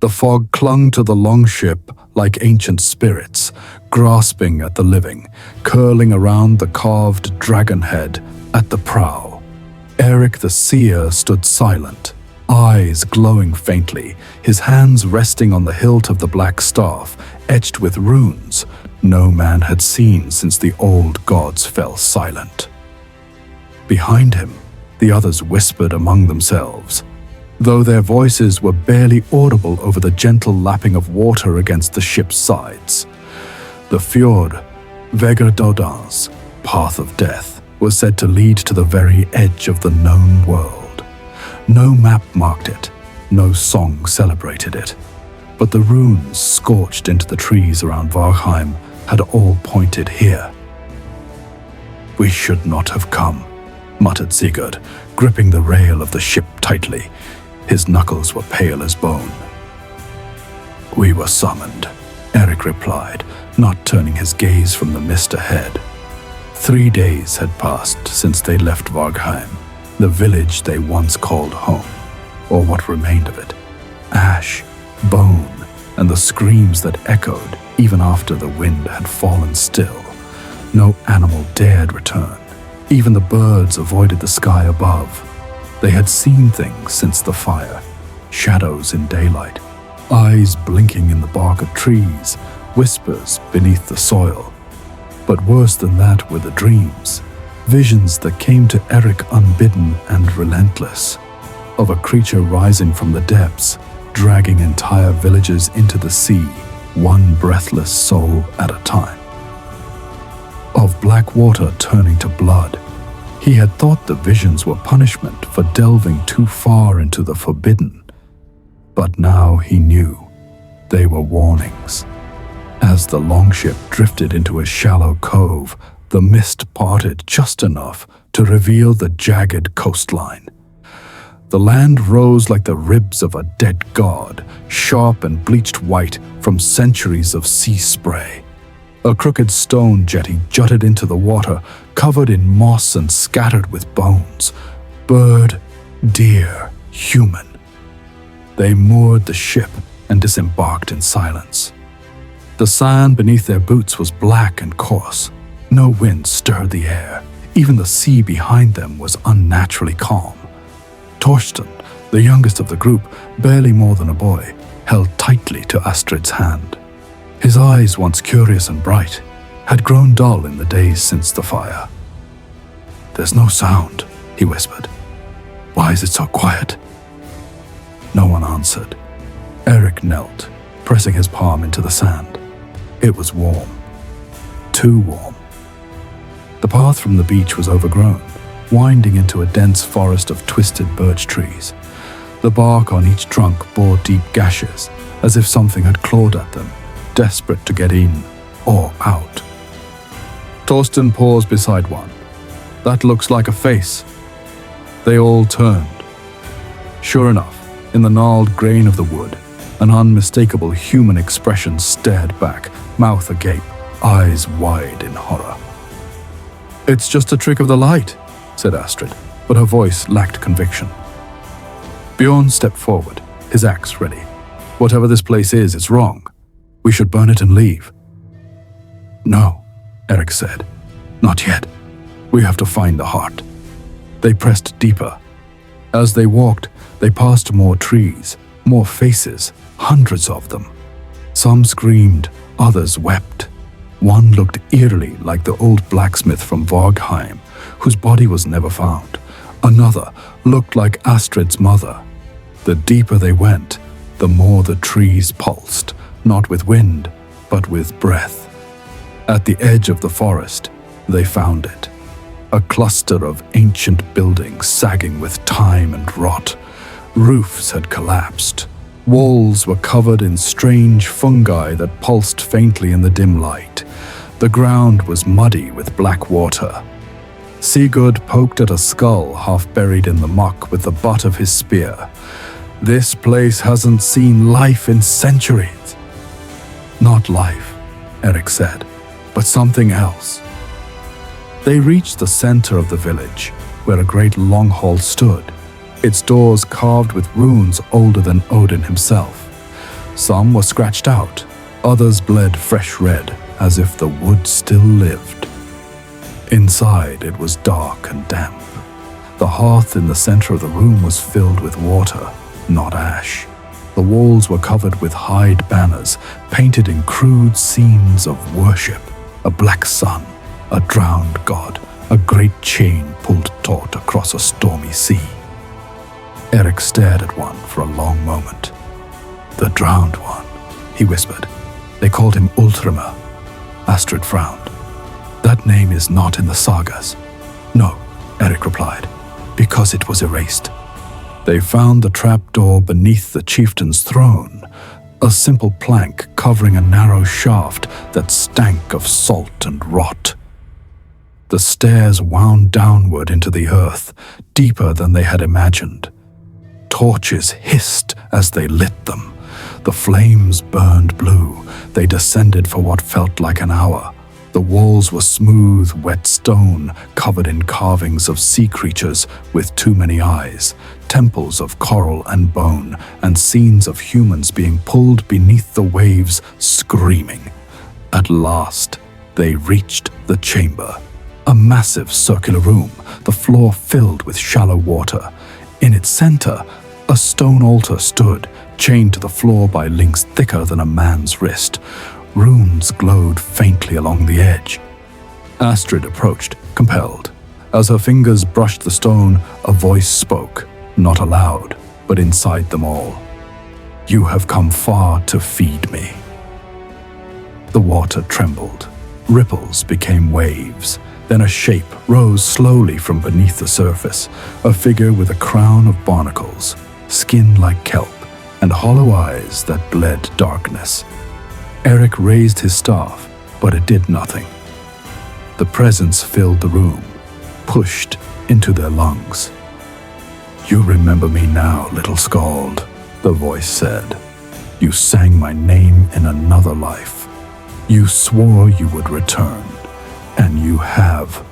The fog clung to the longship like ancient spirits, grasping at the living, curling around the carved dragon head at the prow. Eric the Seer stood silent, eyes glowing faintly, his hands resting on the hilt of the black staff, etched with runes no man had seen since the old gods fell silent. Behind him, the others whispered among themselves, though their voices were barely audible over the gentle lapping of water against the ship's sides. The fjord, Vegard Dodans, path of death, was said to lead to the very edge of the known world. No map marked it, no song celebrated it, but the runes scorched into the trees around Vargheim had all pointed here. "We should not have come," muttered Sigurd, gripping the rail of the ship tightly. His knuckles were pale as bone. "We were summoned," Eric replied, not turning his gaze from the mist ahead. 3 days had passed since they left Vargheim, the village they once called home, or what remained of it. Ash, bone, and the screams that echoed even after the wind had fallen still. No animal dared return. Even the birds avoided the sky above. They had seen things since the fire, shadows in daylight, eyes blinking in the bark of trees, whispers beneath the soil. But worse than that were the dreams, visions that came to Eric unbidden and relentless, of a creature rising from the depths, dragging entire villages into the sea, one breathless soul at a time. Of black water turning to blood. He had thought the visions were punishment for delving too far into the forbidden, but now he knew they were warnings. As the longship drifted into a shallow cove, the mist parted just enough to reveal the jagged coastline. The land rose like the ribs of a dead god, sharp and bleached white from centuries of sea spray. A crooked stone jetty jutted into the water, covered in moss and scattered with bones. Bird, deer, human. They moored the ship and disembarked in silence. The sand beneath their boots was black and coarse. No wind stirred the air. Even the sea behind them was unnaturally calm. Torsten, the youngest of the group, barely more than a boy, held tightly to Astrid's hand. His eyes, once curious and bright, had grown dull in the days since the fire. "There's no sound," he whispered. "Why is it so quiet?" No one answered. Eric knelt, pressing his palm into the sand. It was warm. Too warm. The path from the beach was overgrown, winding into a dense forest of twisted birch trees. The bark on each trunk bore deep gashes, as if something had clawed at them, desperate to get in or out. Torsten paused beside one. "That looks like a face." They all turned. Sure enough, in the gnarled grain of the wood, an unmistakable human expression stared back, mouth agape, eyes wide in horror. "It's just a trick of the light," said Astrid, but her voice lacked conviction. Bjorn stepped forward, his axe ready. "Whatever this place is, it's wrong. We should burn it and leave." "No," Eric said. "Not yet. We have to find the heart." They pressed deeper. As they walked, they passed more trees, more faces, hundreds of them. Some screamed, others wept. One looked eerily like the old blacksmith from Vargheim, whose body was never found. Another looked like Astrid's mother. The deeper they went, the more the trees pulsed, not with wind, but with breath. At the edge of the forest, they found it. A cluster of ancient buildings sagging with time and rot. Roofs had collapsed. Walls were covered in strange fungi that pulsed faintly in the dim light. The ground was muddy with black water. Sigurd poked at a skull half buried in the muck with the butt of his spear. "This place hasn't seen life in centuries." "Not life," Eric said, "but something else." They reached the center of the village, where a great long hall stood, its doors carved with runes older than Odin himself. Some were scratched out, others bled fresh red, as if the wood still lived. Inside, it was dark and damp. The hearth in the center of the room was filled with water, not ash. The walls were covered with hide banners, painted in crude scenes of worship. A black sun, a drowned god, a great chain pulled taut across a stormy sea. Eric stared at one for a long moment. "The drowned one," he whispered. "They called him Ultramar." Astrid frowned. "That name is not in the sagas." "No," Eric replied, "because it was erased." They found the trapdoor beneath the chieftain's throne, a simple plank covering a narrow shaft that stank of salt and rot. The stairs wound downward into the earth, deeper than they had imagined. Torches hissed as they lit them. The flames burned blue. They descended for what felt like an hour. The walls were smooth, wet stone, covered in carvings of sea creatures with too many eyes, temples of coral and bone, and scenes of humans being pulled beneath the waves, screaming. At last, they reached the chamber. A massive circular room, the floor filled with shallow water. In its center, a stone altar stood, chained to the floor by links thicker than a man's wrist. Runes glowed faintly along the edge. Astrid approached, compelled. As her fingers brushed the stone, a voice spoke, not aloud, but inside them all. "You have come far to feed me." The water trembled. Ripples became waves. Then a shape rose slowly from beneath the surface, a figure with a crown of barnacles, skin like kelp, and hollow eyes that bled darkness. Eric raised his staff, but it did nothing. The presence filled the room, pushed into their lungs. "You remember me now, little Skald," the voice said. "You sang my name in another life. You swore you would return, and you have."